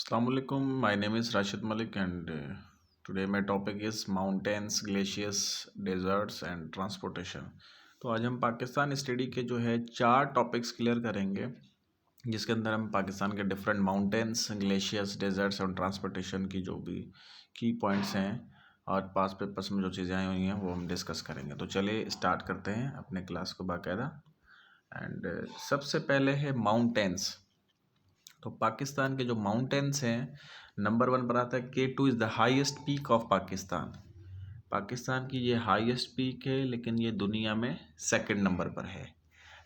Assalamualaikum. My name is Rashid Malik, and today my topic is mountains, glaciers, deserts and transportation. तो आज हम Pakistan study के जो है 4 टॉपिक्स क्लियर करेंगे, जिसके अंदर हम पाकिस्तान के डिफरेंट माउंटेन्स, ग्लेशियर्स, डेजर्ट्स और ट्रांसपोर्टेशन की जो भी की पॉइंट्स हैं और पास पेपर्स में जो चीज़ें आई हुई हैं वो हम डिस्कस करेंगे। तो चलिए स्टार्ट करते हैं अपने क्लास को बाकायदा। एंड सबसे पहले है माउंटेन्स। तो पाकिस्तान के जो माउंटेन्स हैं, नंबर 1 पर आता है K2 is the highest peak of Pakistan. Pakistan की ये हाईएस्ट पीक है, लेकिन ये दुनिया में सेकंड नंबर पर है।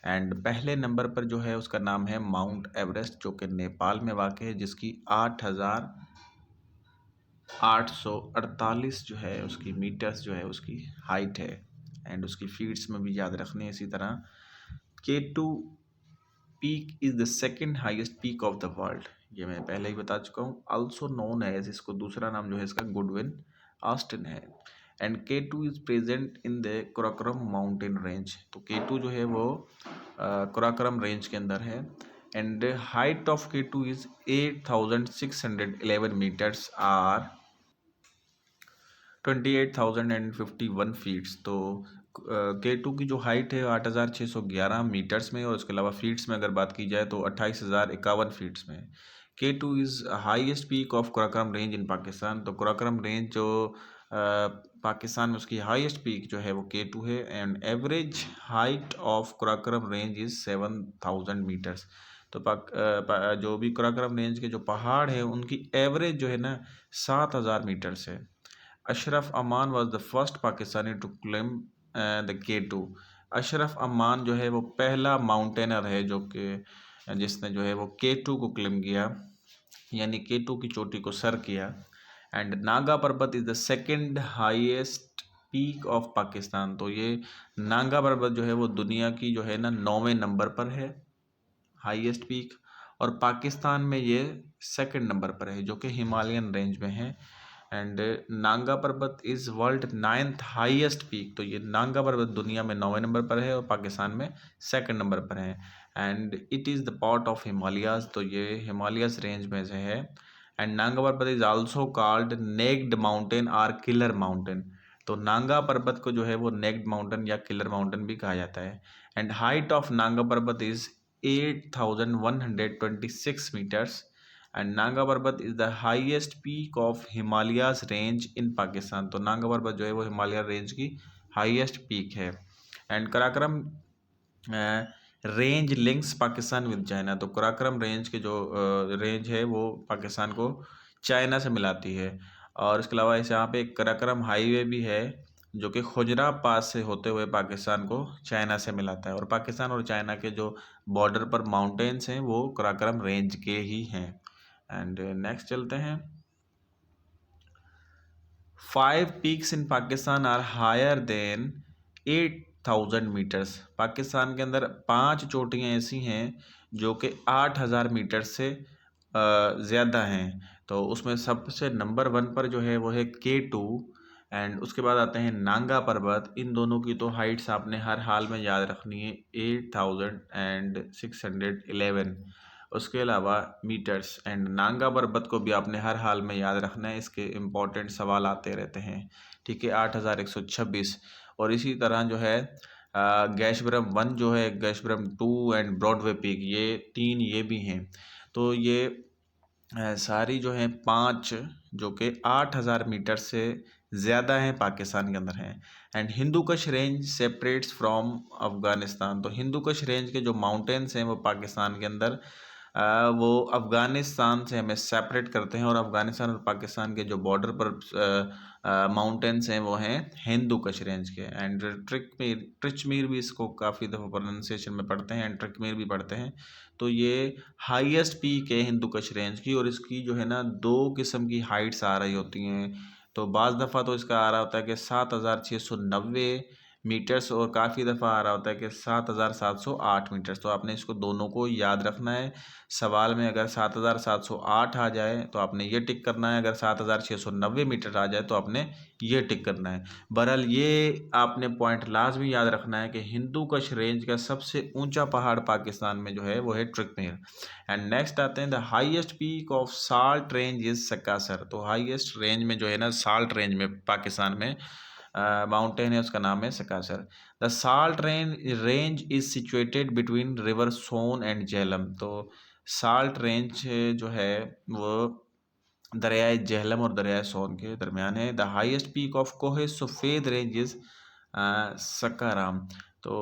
एंड पहले नंबर पर जो है उसका नाम है माउंट एवरेस्ट, जो कि नेपाल में वाक़ है, जिसकी 8,848 जो है उसकी मीटर्स जो है उसकी हाइट है। एंड उसकी फीट्स में भी याद रखनी है। इसी तरह K2 peak is the second highest peak of the world, ये मैं पहले ही बता चुका हूँ। आल्सो नोन एज, इसको दूसरा नाम जो है इसका गुडविन ऑस्टिन है। And K2 is present in the Karakoram mountain range. तो K2 जो है वो कराकोरम रेंज के अंदर है। And height of K2 is 8,611 metres or 28,051 feets. तो K2 की जो हाइट है 8,611 मीटर्स में, और उसके अलावा फीट्स में अगर बात की जाए तो 28,051 फीट्स में। K2 is highest peak of Karakoram range इन पाकिस्तान। तो कराकोरम रेंज जो पाकिस्तान में उसकी हाईएस्ट पीक जो है वो K2 है। And average height of Karakoram range is 7,000 metres. तो जो भी कराकोरम रेंज के जो पहाड़ हैं उनकी एवरेज जो है ना 7,000 मीटर्स है। Ashraf Aman was the first Pakistani to claim the K2। Ashraf Aman जो है वो पहला माउंटेनर है जो कि जिसने जो है वो K2 को क्लेम किया, यानी K2 की चोटी को सर किया। एंड नागा पर्वत is the second highest peak of Pakistan. तो ये नागा पर्वत जो है वो दुनिया की जो है ना 9वें नंबर पर है, हाईएस्ट पीक। और पाकिस्तान में ये सेकंड नंबर पर है, जो कि हिमालयन रेंज में है। And Nanga Parbat is world 9th highest peak. तो ये नांगा पर्वत दुनिया में 9वें नंबर पर है और पाकिस्तान में सेकंड नंबर पर है। And it is the part of Himalayas. तो ये हिमालयस रेंज में से है। And Nanga Parbat is also called naked mountain or killer mountain. तो नांगा पर्वत को जो है वो नेक्ड माउंटेन या किलर माउंटेन भी कहा जाता है। And height of Nanga Parbat is 8,126 metres. And Nanga Parbat is the highest peak of Himalayas range इन पाकिस्तान। तो नांगा पर्वत जो है वो हिमालय रेंज की हाईएस्ट पीक है। And Karakoram range links Pakistan with China. तो कराकोरम रेंज के जो रेंज है वो पाकिस्तान को चाइना से मिलाती है। और इसके अलावा इस यहाँ पे एक कराकोरम हाईवे भी है, जो कि खुजरा पास से होते हुए पाकिस्तान को चाइना से मिलाता है। और पाकिस्तान और चाइना के जो बॉर्डर पर माउंटेन्स हैं वो कराकोरम रेंज के ही हैं। एंड नेक्स्ट चलते हैं। 5 peaks in Pakistan are higher than 8,000 metres. Pakistan के अंदर 5 चोटियाँ ऐसी हैं जो कि 8,000 मीटर से ज़्यादा हैं। तो उसमें सबसे नंबर 1 पर जो है वो है K2। एंड उसके बाद आते हैं नांगा पर्वत। इन दोनों की तो हाइट्स आपने हर हाल में याद रखनी है, 8,611। उसके अलावा मीटर्स। एंड नांगा पर्वत को भी आपने हर हाल में याद रखना है, इसके इम्पोर्टेंट सवाल आते रहते हैं। ठीक है, 8,126। और इसी तरह जो है गैशब्रम 1 जो है, गैशब्रम 2 एंड ब्रॉडवे पीक, ये 3 ये भी हैं। तो ये सारी जो हैं 5 जो कि 8,000 मीटर से ज़्यादा हैं पाकिस्तान के अंदर हैं। And Hindu Kush range separates from Afghanistan. तो हिंदू कुश रेंज के जो माउंटेन्स हैं वो पाकिस्तान के अंदर वो अफ़गानिस्तान से हमें सेपरेट करते हैं। और अफ़गानिस्तान और पाकिस्तान के जो बॉर्डर पर माउंटेन्स हैं वो हैं हिंदू कुश रेंज के। एंड ट्रिचमीर भी इसको काफ़ी दफ़ा प्रोनाउंसिएशन में पढ़ते हैं, एंड ट्रिकमीर भी पढ़ते हैं। तो ये हाईएस्ट पीक है हिंदू कुश रेंज की, और इसकी जो है ना 2 किस्म की हाइट्स आ रही होती हैं। तो बाज़ दफ़ा तो इसका आ रहा होता है कि 7,690 मीटर्स और काफ़ी दफ़ा आ रहा होता है कि 7,708 मीटर्स। तो आपने इसको दोनों को याद रखना है। सवाल में अगर 7,708 आ जाए तो आपने ये टिक करना है, अगर 7,690 मीटर आ जाए तो आपने ये टिक करना है। बहरहाल ये आपने पॉइंट लाजमी याद रखना है कि हिंदू कुश रेंज का सबसे ऊंचा पहाड़ पाकिस्तान में जो है वो है ट्रिकमेर। एंड नेक्स्ट आते हैं the highest peak of salt range is Sakesar. तो हाईएस्ट रेंज में जो है ना साल्ट रेंज में पाकिस्तान में माउंटेन है, उसका नाम है Sakesar. The salt range is situated between river Soan and Jhelum. तो साल्ट रेंज जो है वो दरियाए झेलम और दरियाए सोन के दरमियान है। द हाईएस्ट पीक ऑफ कोहे सफ़ेद रेंज इज सक्काराम। तो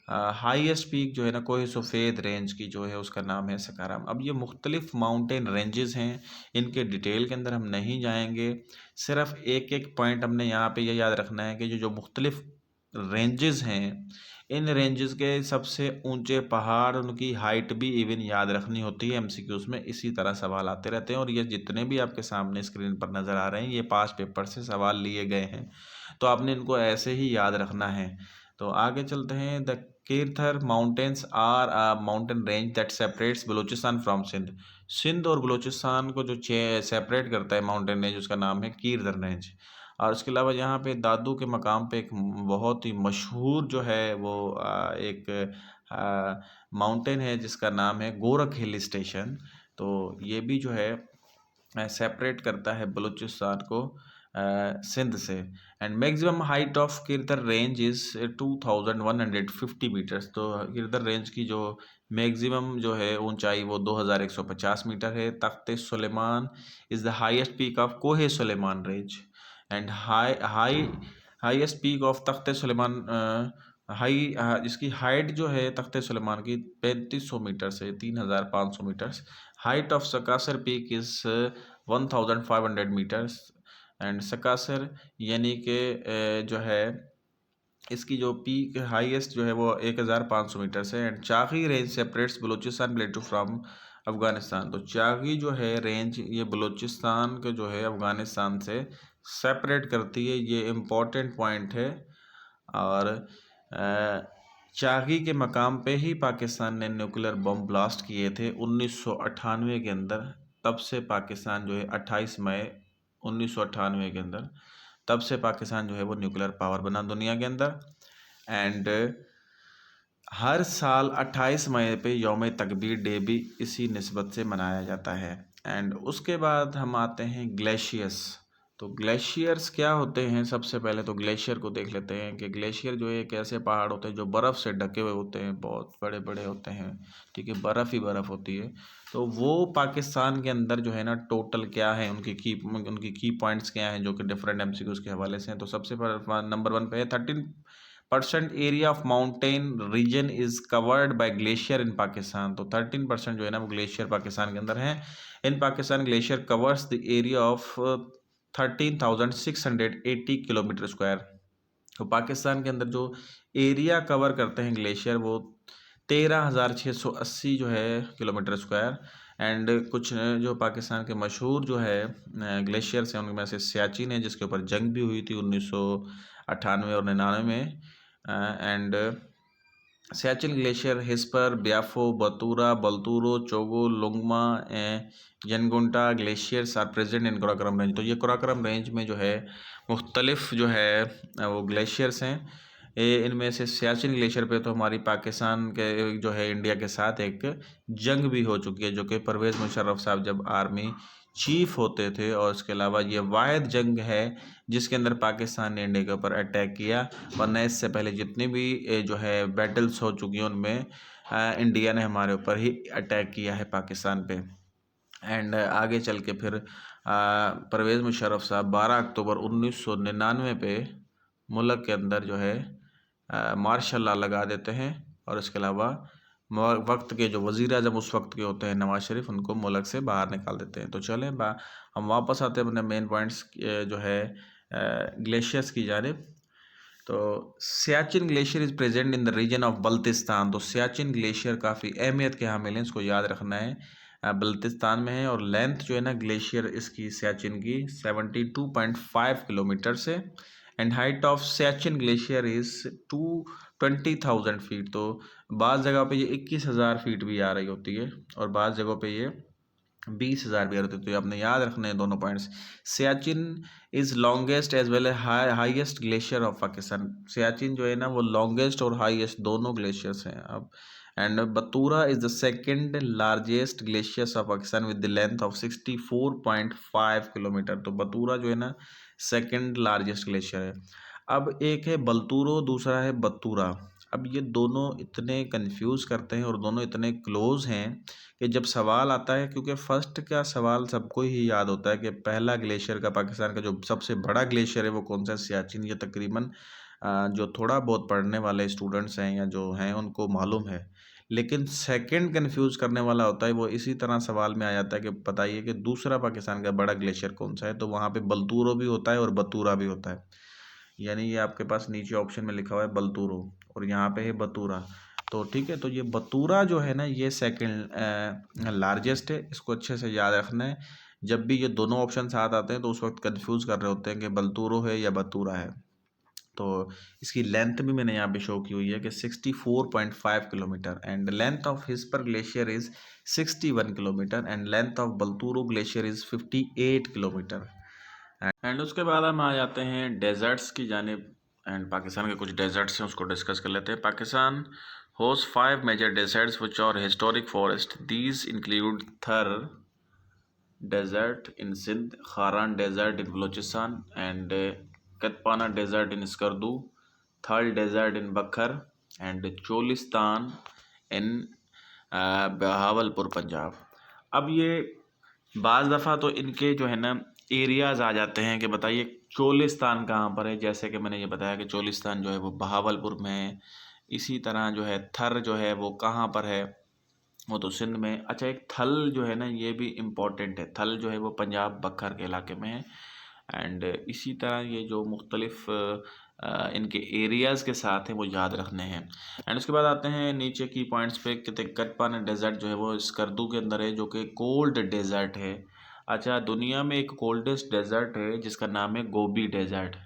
हाईएस्ट पीक जो है ना कोहे सफ़ेद रेंज की जो है उसका नाम है सक्काराम। अब ये मुख्तलिफ माउंटेन रेंजेस हैं, इनके डिटेल के अंदर हम नहीं जाएंगे। सिर्फ एक एक पॉइंट हमने यहाँ पे ये याद रखना है कि जो जो मुख्तलिफ रेंजेस हैं, इन रेंजेस के सबसे ऊंचे पहाड़, उनकी हाइट भी इवन याद रखनी होती है। एमसीक्यूज में इसी तरह सवाल आते रहते हैं और ये जितने भी आपके सामने स्क्रीन पर नज़र आ रहे हैं ये पास पेपर से सवाल लिए गए हैं, तो आपने इनको ऐसे ही याद रखना है। तो आगे चलते हैं। The Kirthar mountains are a mountain range that separates Balochistan from Sindh. Sindh और बलूचिस्तान को जो सेपरेट करता है माउंटेन रेंज, उसका नाम है कीरथर रेंज। और उसके अलावा यहाँ पे दादू के मकाम पे एक बहुत ही मशहूर जो है वो एक माउंटेन है जिसका नाम है गोरख हिल स्टेशन। तो ये भी जो है सेपरेट करता है बलूचिस्तान को सिंध से। And maximum height of Kirthar range is 2150 metres. तो किरदर रेंज की जो मैक्सिमम जो है ऊंचाई वो 2150 मीटर है। Takht Sulaiman is the highest peak of Koh-e Sulaiman range. And highest peak of Takht Sulaiman इसकी हाइट जो है तख्त सुलेमान की 3500 मीटर से 3500 metres. Height of Sakesar peak is 1500 metres. And Sakesar यानी कि जो है इसकी जो पीक हाईएस्ट जो है वो 1500 मीटर से। And Chagai range separates Balochistan प्लेटू from Afghanistan. तो चागी जो है रेंज ये बलूचिस्तान के जो है अफ़गानिस्तान से सेपरेट करती है, ये इम्पोर्टेंट पॉइंट है। और चागी के मकाम पे ही पाकिस्तान ने न्यूक्लियर बम ब्लास्ट किए थे 1998 के अंदर। तब से पाकिस्तान जो है 28 मई 1998 के अंदर, तब से पाकिस्तान जो है वो न्यूक्लियर पावर बना दुनिया के अंदर। एंड हर साल 28 मई पे यौम तकबीर डे भी इसी निस्बत से मनाया जाता है। एंड उसके बाद हम आते हैं ग्लेशियर्स। तो ग्लेशियर्स क्या होते हैं, सबसे पहले तो ग्लेशियर को देख लेते हैं कि ग्लेशियर जो है एक ऐसे पहाड़ होते हैं जो बर्फ़ से ढके हुए होते हैं, बहुत बड़े बड़े होते हैं, ठीक है, बर्फ़ ही बर्फ़ होती है। तो वो पाकिस्तान के अंदर जो है ना टोटल क्या है, उनकी की पॉइंट्स क्या हैं जो कि डिफरेंट एमसीक्यूज के हवाले से हैं। तो सबसे नंबर 1 पे है 13% area of mountain region is covered by glacier in Pakistan. तो 13% जो है ना वो ग्लेशियर पाकिस्तान के अंदर है। In Pakistan glacier covers the area of 13,680 kilometre square. तो पाकिस्तान के अंदर जो एरिया कवर करते हैं ग्लेशियर वो 13,680 जो है किलोमीटर स्क्वायर। एंड कुछ जो पाकिस्तान के मशहूर जो है ग्लेशियर्स हैं उनमें से सियाचिन है जिसके ऊपर जंग भी हुई थी 1998 और 99 में। एंड सियाचिन ग्लेशियर, हिस्पर, ब्याफो, बतूरा, बल्तूरो, चोगो, लुंगमा, यनगुंटा glaciers are present in Karakoram range. तो ये कोराकोरम रेंज में जो है मुख्तलिफ जो है वो ग्लेशियर्स हैं। इनमें से सियाचिन ग्लेशियर पे तो हमारी पाकिस्तान के जो है इंडिया के साथ एक जंग भी हो चुकी है जो कि परवेज़ मुशर्रफ साहब जब आर्मी चीफ होते थे। और इसके अलावा ये वाहिद जंग है जिसके अंदर पाकिस्तान ने इंडिया के ऊपर अटैक किया, वरना इससे पहले जितनी भी जो है बैटल्स हो चुकी हैं उनमें इंडिया ने हमारे ऊपर ही अटैक किया है पाकिस्तान पे। एंड आगे चल के फिर परवेज़ मुशर्रफ साहब 12 अक्टूबर 1999 पे मुल्क के अंदर जो है मार्शल लॉ लगा देते हैं। और इसके अलावा वक्त के जो वज़ीर आज़म उस वक्त के होते हैं नवाज़ शरीफ, उनको मुल्क से बाहर निकाल देते हैं। तो चलें हम वापस आते हैं अपने मेन पॉइंट्स जो है ग्लेशियर्स की जानिब। तो Siachen glacier is present in the region of Baltistan. तो सियाचिन ग्लेशियर काफ़ी अहमियत के हामिल हैं, इसको याद रखना है। बल्तिस्तान में है और लेंथ जो है ना ग्लेशियर इसकी सियाचिन की 72.5 किलोमीटर से। And height of Siachen glacier is 220,000 feet. तो बाज़ जगह पे ये 21,000 फीट भी आ रही होती है और बाज़ जगहों पे ये 20,000 भी आ रही होती है। तो ये आपने याद रखने हैं दोनों points. Siachen is longest as well highest glacier of Pakistan. Siachen जो है ना वो लॉन्गेस्ट और हाईएस्ट दोनों ग्लेशियर्स हैं। अब and Batura is the second largest glaciers of Pakistan with the length of 64.5 kilometre. तो बतूरा जो है ना सेकंड लार्जेस्ट ग्लेशियर है। अब एक है बलतूरो, दूसरा है बतूरा। अब ये दोनों इतने कंफ्यूज करते हैं और दोनों इतने क्लोज हैं कि जब सवाल आता है, क्योंकि फर्स्ट का सवाल सबको ही याद होता है कि पहला ग्लेशियर का पाकिस्तान का जो सबसे बड़ा ग्लेशियर है वो कौन सा है, सियाचिन। ये तकरीबन जो थोड़ा बहुत पढ़ने वाले स्टूडेंट्स हैं या जो हैं उनको मालूम है। लेकिन सेकंड कंफ्यूज करने वाला होता है वो इसी तरह सवाल में आ जाता है कि बताइए कि दूसरा पाकिस्तान का बड़ा ग्लेशियर कौन सा है। तो वहाँ पे बलतूरो भी होता है और बतूरा भी होता है। यानी ये आपके पास नीचे ऑप्शन में लिखा हुआ है बलतूरो और यहाँ पे है बतूरा। तो ठीक है, तो ये बतूरा जो है ना ये सेकंड लार्जेस्ट है। इसको अच्छे से याद रखना है। जब भी ये दोनों ऑप्शन साथ आते हैं तो उस वक्त कंफ्यूज कर रहे होते हैं कि बलतूरो है या बतूरा है। तो इसकी लेंथ भी मैंने यहाँ पे शो की हुई है कि 64.5 kilometre and length of Hispar glacier is 61 kilometre and length of Baltoro glacier is 58 kilometre. एंड उसके बाद हम आ जाते हैं डेजर्ट्स की जानिब। एंड पाकिस्तान के कुछ डेजर्ट्स हैं उसको डिस्कस कर लेते हैं। Pakistan host 5 major deserts which are historic forest. These include Thar desert in Sindh, Kharan desert in Balochistan and Katpana desert in Skardu, Thal desert in Bhakkar and Cholistan in Bahawalpur Punjab. अब ये बाज़ दफ़ा तो इनके जो है ना एरियाज़ आ जाते हैं कि बताइए चोलिस्तान कहाँ पर है। जैसे कि मैंने ये बताया कि चोलिस्तान जो है वो बहावलपुर में है। इसी तरह जो है थर जो है वो कहाँ पर है, वो तो सिंध में। अच्छा, एक थल जो है ना ये भी इम्पोर्टेंट है। थल जो है वो पंजाब बखर के इलाके में है। एंड इसी तरह ये जो मुख्तलिफ इनके एरियाज़ के साथ हैं वो याद रखने हैं। एंड उसके बाद आते हैं नीचे की पॉइंट्स पे कि कटपाना डेजर्ट जो है वो स्कर्दू के अंदर है जो कि कोल्ड डेजर्ट है। अच्छा, दुनिया में एक कोल्डेस्ट डेजर्ट है जिसका नाम है गोबी डेजर्ट,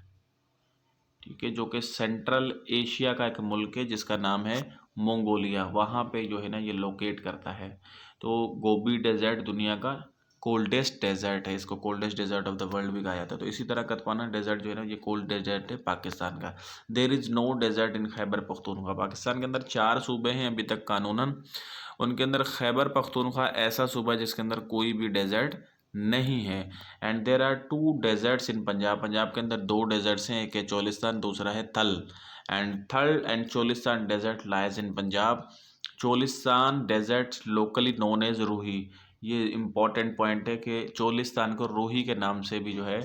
ठीक है, जो कि सेंट्रल एशिया का एक मुल्क है जिसका नाम है मंगोलिया। वहाँ पे जो है ना ये लोकेट करता है। तो गोबी डेजर्ट दुनिया का कोल्डेस्ट डेजर्ट है। इसको coldest desert of the world भी कहा जाता है। तो इसी तरह कतपाना डेजर्ट जो है ना ये कोल्ड डेजर्ट है पाकिस्तान का। There is no desert in Khyber Pakhtunkhwa. Pakistan के अंदर 4 सूबे हैं अभी तक कानूनन। उनके अंदर खैबर पख्तूनख्वा ऐसा सूबा है जिसके अंदर कोई भी डेजर्ट नहीं है। एंड देर आर 2 डेजर्ट्स इन पंजाब। पंजाब के अंदर 2 डेजर्ट्स हैं, एक है चोलिस्तान, दूसरा है Thal. And Thal and Cholistan desert lies in Punjab. Cholistan desert locally known as Rohi. ये इम्पॉर्टेंट पॉइंट है कि चोलिस्तान को रूही के नाम से भी जो है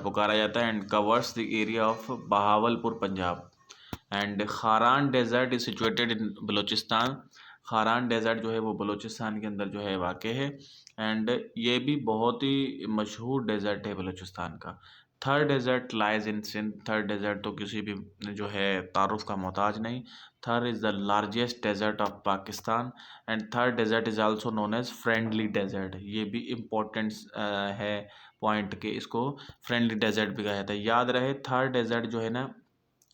पुकारा जाता है। And covers the area of Bahawalpur Punjab. And Kharan desert is situated in Balochistan. Kharan desert जो है वो बलूचिस्तान के अंदर जो है वाक़ है। एंड ये भी बहुत ही मशहूर डेजर्ट है बलूचिस्तान का। Thar desert lies in Sindh. Thar desert तो किसी भी जो है तारुफ का मोहताज नहीं। Thar is the largest desert of Pakistan and Thar desert is also known as friendly desert. ये भी इम्पोर्टेंट है पॉइंट के इसको फ्रेंडली डेजर्ट भी कहा जाता है। याद रहे थर्ड डेजर्ट जो है ना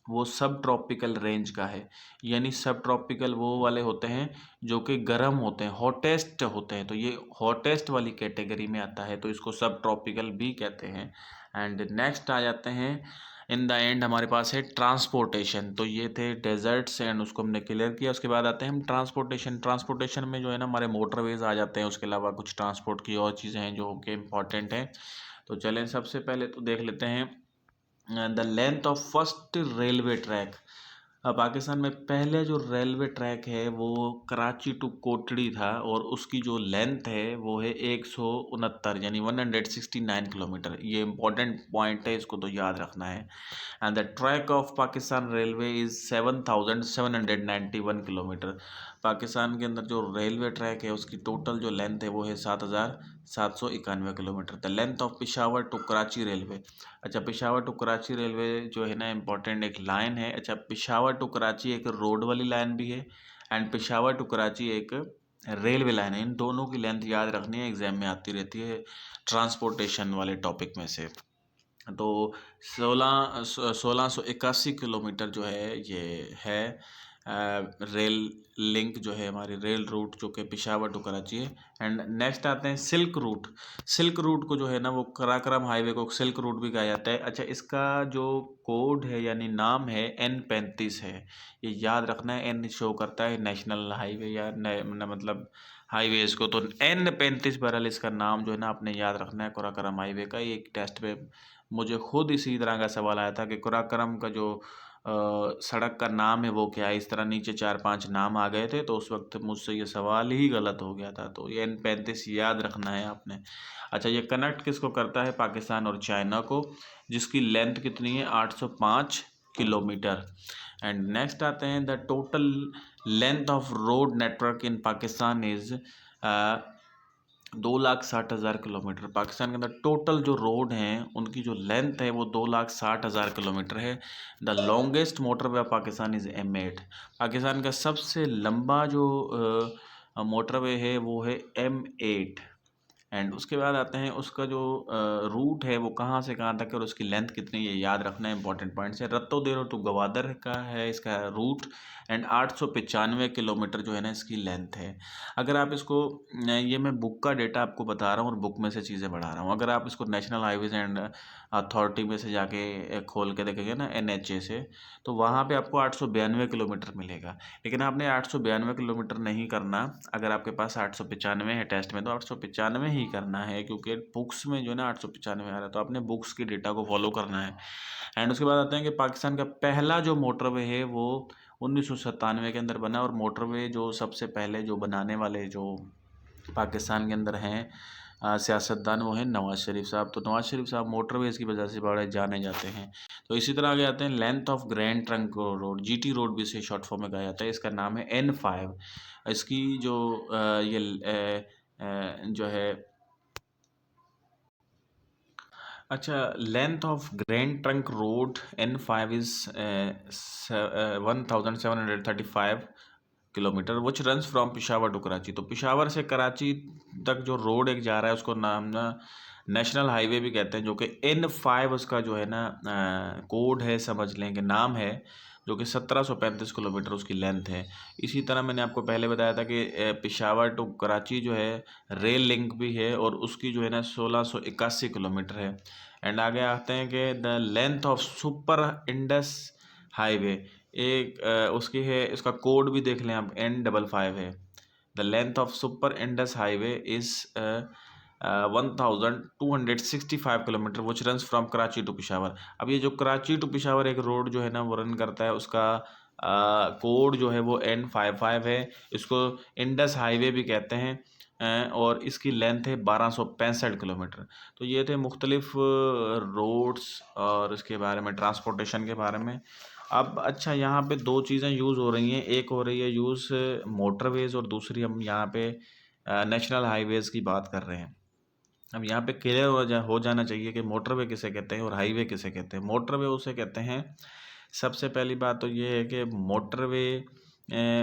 वो सब ट्रॉपिकल रेंज का है। यानी सब ट्रॉपिकल वो वाले होते हैं जो कि गर्म होते हैं, हॉटेस्ट होते हैं। तो ये हॉटेस्ट वाली कैटेगरी में आता है, तो इसको सब ट्रॉपिकल भी कहते हैं। एंड नेक्स्ट आ जाते हैं इन द एंड हमारे पास है ट्रांसपोर्टेशन। तो ये थे डेजर्ट्स एंड उसको हमने क्लियर किया। उसके बाद आते हैं हम ट्रांसपोर्टेशन। ट्रांसपोर्टेशन में जो है ना हमारे मोटरवेज आ जाते हैं। उसके अलावा कुछ ट्रांसपोर्ट की और चीज़ें हैं जो कि इम्पॉर्टेंट हैं। तो चलें सबसे पहले तो देख लेते हैं the length of first railway track. Pakistan में पहले जो रेलवे ट्रैक है वो कराची टू कोटड़ी था और उसकी जो लेंथ है वो है 169 यानी 169 किलोमीटर। ये इंपॉर्टेंट पॉइंट है, इसको तो याद रखना है। And the track of Pakistan railway is 7,791 kilometre. Pakistan के अंदर जो रेलवे ट्रैक है उसकी टोटल जो लेंथ है वो है 7,791 kilometre. The length of Peshawar to Karachi railway. अच्छा, पेशावर टू कराची रेलवे जो है ना इम्पोर्टेंट एक लाइन है। अच्छा, पेशावर टू कराची एक रोड वाली लाइन भी है एंड पेशावर टू कराची एक रेलवे लाइन है। इन दोनों की लेंथ याद रखनी है, एग्जाम में आती रहती है ट्रांसपोर्टेशन वाले टॉपिक में से। तो 1681 किलोमीटर जो है ये है रेल लिंक जो है हमारी रेल रूट जो कि पेशावर टू कराची है। एंड नेक्स्ट आते हैं सिल्क रूट। सिल्क रूट को जो है ना वो कराकरम हाईवे को सिल्क रूट भी कहा जाता है। अच्छा, इसका जो कोड है यानी नाम है N35 है। ये याद रखना है, N शो करता है नेशनल हाईवे या मतलब हाईवेज को, तो N35 बहरहाल इसका नाम जो है ना आपने याद रखना है कराकरम हाईवे का। एक टेस्ट पे मुझे खुद इसी तरह का सवाल आया था कि कुराकरम का जो सड़क का नाम है वो क्या है। इस तरह नीचे 4-5 नाम आ गए थे, तो उस वक्त मुझसे ये सवाल ही गलत हो गया था। तो ये N35 याद रखना है आपने। अच्छा, ये कनेक्ट किसको करता है? पाकिस्तान और चाइना को, जिसकी लेंथ कितनी है? 805 किलोमीटर। एंड नेक्स्ट आते हैं the total length of road network in Pakistan is 2,60,000 kilometre. Pakistan के अंदर टोटल जो रोड हैं उनकी जो लेंथ है वो 2,60,000 किलोमीटर है। The longest motorway of Pakistan is M8। Pakistan का सबसे लंबा जो मोटरवे है वो है M8। एंड उसके बाद आते हैं उसका जो रूट है वो कहाँ से कहाँ तक है और उसकी लेंथ कितनी है, ये याद रखना है, इंपॉर्टेंट पॉइंट्स है। रत्तो देरो टू गवादर का है इसका रूट। एंड 895 किलोमीटर जो है ना इसकी लेंथ है। अगर आप इसको ये मैं बुक का डेटा आपको बता रहा हूँ और बुक में से चीज़ें बढ़ा रहा हूँ। अगर आप इसको नेशनल हाईवेज एंड अथॉरिटी में से जाके खोल के देखेंगे ना NHA से, तो वहाँ पे आपको 892 किलोमीटर मिलेगा। लेकिन आपने 892 किलोमीटर नहीं करना। अगर आपके पास 895 है टेस्ट में, तो 895 ही करना है, क्योंकि बुक्स में जो है ना 895 आ रहा है, तो आपने बुक्स की डेटा को फॉलो करना है। एंड उसके बाद आते हैं कि पाकिस्तान का पहला जो मोटरवे है वो 1997 के अंदर बना। और मोटरवे जो सबसे पहले जो बनाने वाले जो पाकिस्तान के अंदर हैं सियासतदान, वो हैं नवाज़ शरीफ साहब। तो नवाज़ शरीफ साहब मोटरवेज़ की वजह से बड़े जाने जाते हैं। तो इसी तरह आगे आते हैं length of grand trunk road, GT road भी इसे शॉर्ट फॉर्म में कहा जाता है। इसका नाम है N5। इसकी जो जो है, अच्छा, length of grand trunk road N5 is 1735 kilometre which runs from Peshawar to Karachi. तो पिशावर से कराची तक जो रोड एक जा रहा है उसको नाम ना नेशनल हाईवे भी कहते हैं, जो कि N5 उसका जो है ना कोड है, समझ लें कि नाम है, जो कि 1735 किलोमीटर उसकी लेंथ है। इसी तरह मैंने आपको पहले बताया था कि पिशावर टू कराची जो है रेल लिंक भी है और उसकी जो है ना 1681 किलोमीटर है। एंड आगे आते हैं कि the length of super Indus highway, एक उसकी है, इसका कोड भी देख लें आप, N55 है। The length of super Indus highway is 1265 kilometre which runs from Karachi to Peshawar. अब ये जो कराची टू पिशावर एक रोड जो है ना वो रन करता है, उसका कोड जो है वो N55 है। इसको इंडस हाईवे भी कहते हैं। और इसकी लेंथ है 1265 किलोमीटर। तो ये थे मुख्तलिफ रोड्स और इसके बारे में, ट्रांसपोर्टेशन के बारे में। अब अच्छा, यहाँ पे दो चीज़ें यूज़ हो रही हैं। एक हो रही है यूज़ मोटरवेज़ और दूसरी हम यहाँ पे नेशनल हाईवेज़ की बात कर रहे हैं। अब यहाँ पे क्लियर हो जाना चाहिए कि मोटरवे किसे कहते हैं और हाईवे किसे कहते हैं। मोटरवे उसे कहते हैं, सबसे पहली बात तो ये है कि मोटरवे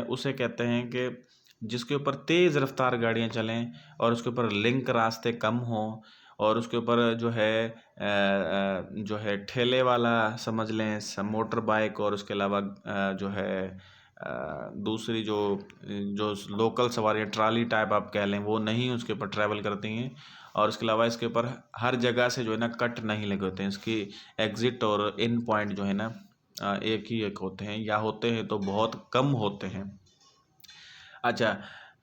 उसे कहते हैं कि जिसके ऊपर तेज़ रफ्तार गाड़ियाँ चलें और उसके ऊपर लिंक रास्ते कम हों और उसके ऊपर जो है ठेले वाला समझ लें मोटर बाइक, और उसके अलावा जो है दूसरी जो लोकल सवारियाँ ट्राली टाइप आप कह लें वो नहीं उसके ऊपर ट्रैवल करती हैं। और उसके अलावा इसके ऊपर हर जगह से जो है ना कट नहीं लगे होते हैं। इसकी एग्ज़िट और इन पॉइंट जो है ना एक ही एक होते हैं, या होते हैं तो बहुत कम होते हैं। अच्छा,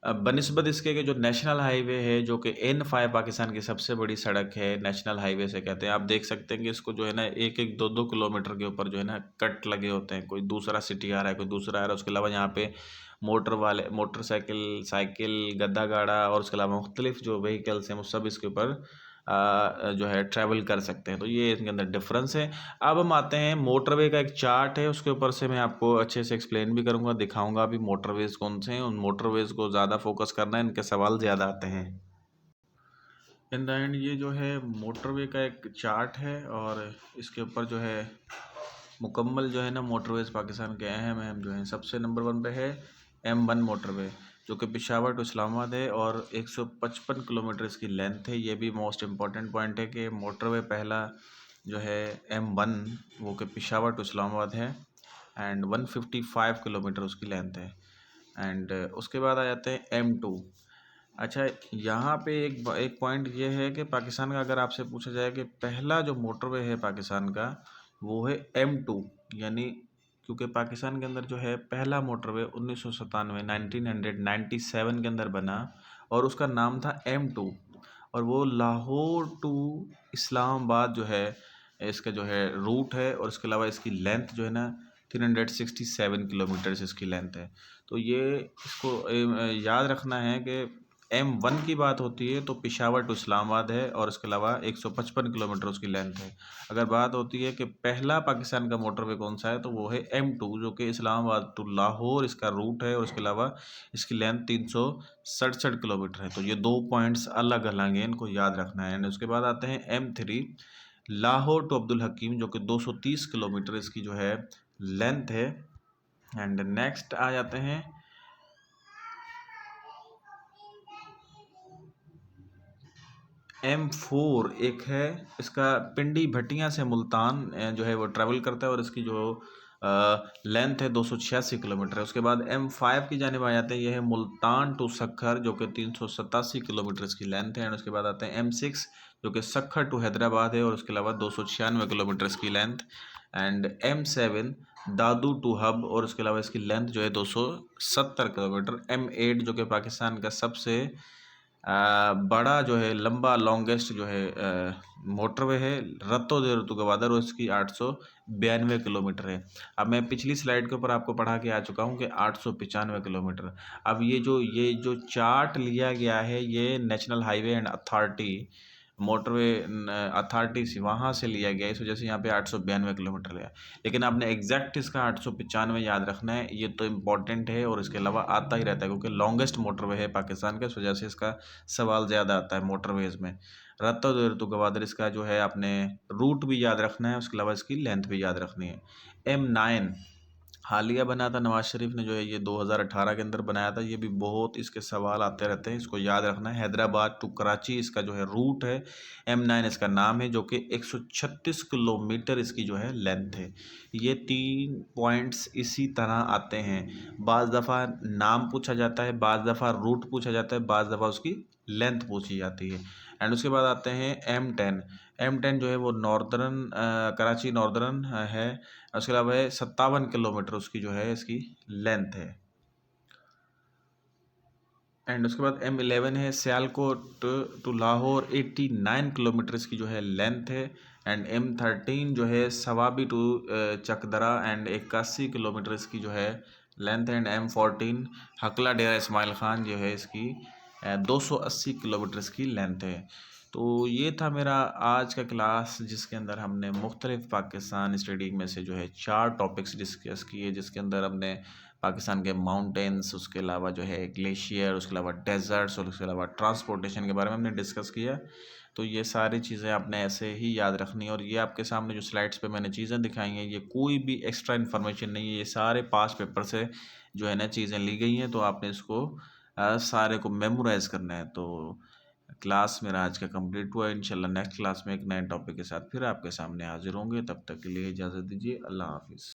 बनिस्बत इसके कि जो नेशनल हाईवे है जो कि N5 पाकिस्तान की सबसे बड़ी सड़क है, नेशनल हाईवे से कहते हैं। आप देख सकते हैं कि इसको जो है ना 1-1, 2-2 किलोमीटर के ऊपर जो है ना कट लगे होते हैं। कोई दूसरा सिटी आ रहा है, कोई दूसरा आ रहा है। उसके अलावा यहाँ पे मोटरसाइकिल, साइकिल, गद्दा गाड़ा और उसके अलावा मुख्तलिफ जो व्हीकल्स हैं वो सब इसके ऊपर जो है ट्रैवल कर सकते हैं। तो ये इसके अंदर डिफरेंस है। अब हम आते हैं, मोटरवे का एक चार्ट है, उसके ऊपर से मैं आपको अच्छे से एक्सप्लेन भी करूँगा, दिखाऊंगा भी मोटरवेज़ कौन से हैं। उन मोटरवेज़ को ज़्यादा फोकस करना है, इनके सवाल ज़्यादा आते हैं। इन द एंड ये जो है मोटरवे का एक चार्ट है और इसके ऊपर जो है मुकम्मल जो है ना मोटरवेज़ पाकिस्तान के अहम अहम जो हैं। सबसे नंबर 1 पे है M1 मोटरवे, जो कि पेशावर टू इस्लामाबाद है और 155 किलोमीटर इसकी लेंथ है। ये भी मोस्ट इम्पॉर्टेंट पॉइंट है कि मोटरवे पहला जो है M1 वो कि पेशावर टू इस्लामाबाद है एंड 155 किलोमीटर उसकी लेंथ है। एंड उसके बाद आ जाते हैं M2। अच्छा, यहाँ पे एक पॉइंट ये है कि पाकिस्तान का अगर आपसे पूछा जाए कि पहला जो मोटरवे है पाकिस्तान का वो है M2, यानी क्योंकि पाकिस्तान के अंदर जो है पहला मोटरवे 1997 के अंदर बना और उसका नाम था M2, और वो लाहौर टू इस्लामाबाद जो है इसका जो है रूट है, और इसके अलावा इसकी लेंथ जो है ना 367 किलोमीटर इसकी लेंथ है। तो ये इसको याद रखना है कि M1 की बात होती है तो पेशावर टू इस्लामाबाद है, और इसके अलावा 155 किलोमीटर उसकी लेंथ है। अगर बात होती है कि पहला पाकिस्तान का मोटरवे कौन सा है तो वो है M2, जो कि इस्लामाबाद टू लाहौर इसका रूट है, और इसके अलावा इसकी लेंथ 367 किलोमीटर है। तो ये दो पॉइंट्स अलग अलग हैं, इनको याद रखना है। उसके बाद आते हैं M3, लाहौर टू अब्दुल हकीम, जो कि 230 किलोमीटर इसकी जो है लेंथ है। एंड नेक्स्ट आ जाते हैं M4, एक है इसका पिंडी भटिया से मुल्तान जो है वो ट्रैवल करता है, और इसकी जो लेंथ है 286 किलोमीटर है। उसके बाद M5 की जानिब आ जाते हैं, ये है मुल्तान टू सक्खर, जो कि 387 किलोमीटर इसकी लेंथ है। एंड उसके बाद आते हैं M6, जो कि सक्खर टू हैदराबाद है, और उसके अलावा 296 किलोमीटर इसकी length. And M7 Dadu to Hub, और उसके अलावा इसकी लेंथ जो है 270 किलोमीटर। M8 जो कि पाकिस्तान का सबसे बड़ा जो है लंबा लॉन्गेस्ट जो है मोटरवे है, रत्तो दे ऋतु गवादर, और इसकी 892 किलोमीटर है। अब मैं पिछली स्लाइड के ऊपर आपको पढ़ा के आ चुका हूँ कि 895 किलोमीटर। अब ये जो चार्ट लिया गया है ये national highway and authority motorway authority से वहाँ से लिया गया है, इस वजह से यहाँ पे 892 किलोमीटर है। लेकिन आपने एग्जैक्ट इसका 895 याद रखना है, ये तो इम्पॉर्टेंट है, और इसके अलावा आता ही रहता है क्योंकि लॉन्गेस्ट मोटरवे है पाकिस्तान का, इस वजह से इसका सवाल ज़्यादा आता है मोटरवेज में। रत्ता तो गवादर इसका जो है आपने रूट भी याद रखना है, उसके अलावा इसकी लेंथ भी याद रखनी है। M9 हालिया बना था, नवाज शरीफ ने जो है ये 2018 के अंदर बनाया था। ये भी बहुत इसके सवाल आते रहते हैं, इसको याद रखना है। हैदराबाद टू कराची इसका जो है रूट है, M9 इसका नाम है, जो कि 136 किलोमीटर इसकी जो है लेंथ है। ये 3 पॉइंट्स इसी तरह आते हैं, बाज़ दफ़ा नाम पूछा जाता है, बाज़ दफ़ा रूट पूछा जाता है, बाज़ दफ़ा उसकी लेंथ पूछी जाती है। एंड उसके बाद आते हैं M10 जो है वो नॉर्दर्न कराची नॉर्दर्न है, उसके अलावा 57 किलोमीटर उसकी जो है इसकी लेंथ है। एंड उसके बाद M11 है सियालकोट टू लाहौर, 89 किलोमीटर इसकी जो है लेंथ है। एंड M13 जो है Swabi to Chakdara, and 81 kilometre इसकी जो है लेंथ है। एंड M14 हकला डेरा इस्माइल ख़ान जो है इसकी 280 किलोमीटर इसकी लेंथ है। तो ये था मेरा आज का क्लास, जिसके अंदर हमने मुख्तलिफ पाकिस्तान स्टडी में से जो है 4 टॉपिक्स डिस्कस किए, जिसके अंदर हमने पाकिस्तान के माउंटेन्स, उसके अलावा जो है ग्लेशियर, उसके अलावा डेजर्ट्स, और उसके अलावा ट्रांसपोर्टेशन के बारे में हमने डिस्कस किया। तो ये सारी चीज़ें आपने ऐसे ही याद रखनी है, और ये आपके सामने जो स्लाइड्स पे मैंने चीज़ें दिखाई हैं ये कोई भी एक्स्ट्रा इन्फॉर्मेशन नहीं है, ये सारे पास पेपर से जो है ना चीज़ें ली गई हैं। तो आपने इसको सारे को मेमोराइज़ करना है। तो क्लास मेरा आज का कंप्लीट हुआ। इंशाल्लाह नेक्स्ट क्लास में एक नए टॉपिक के साथ फिर आपके सामने हाजिर होंगे। तब तक के लिए इजाज़त दीजिए। अल्लाह हाफिज़।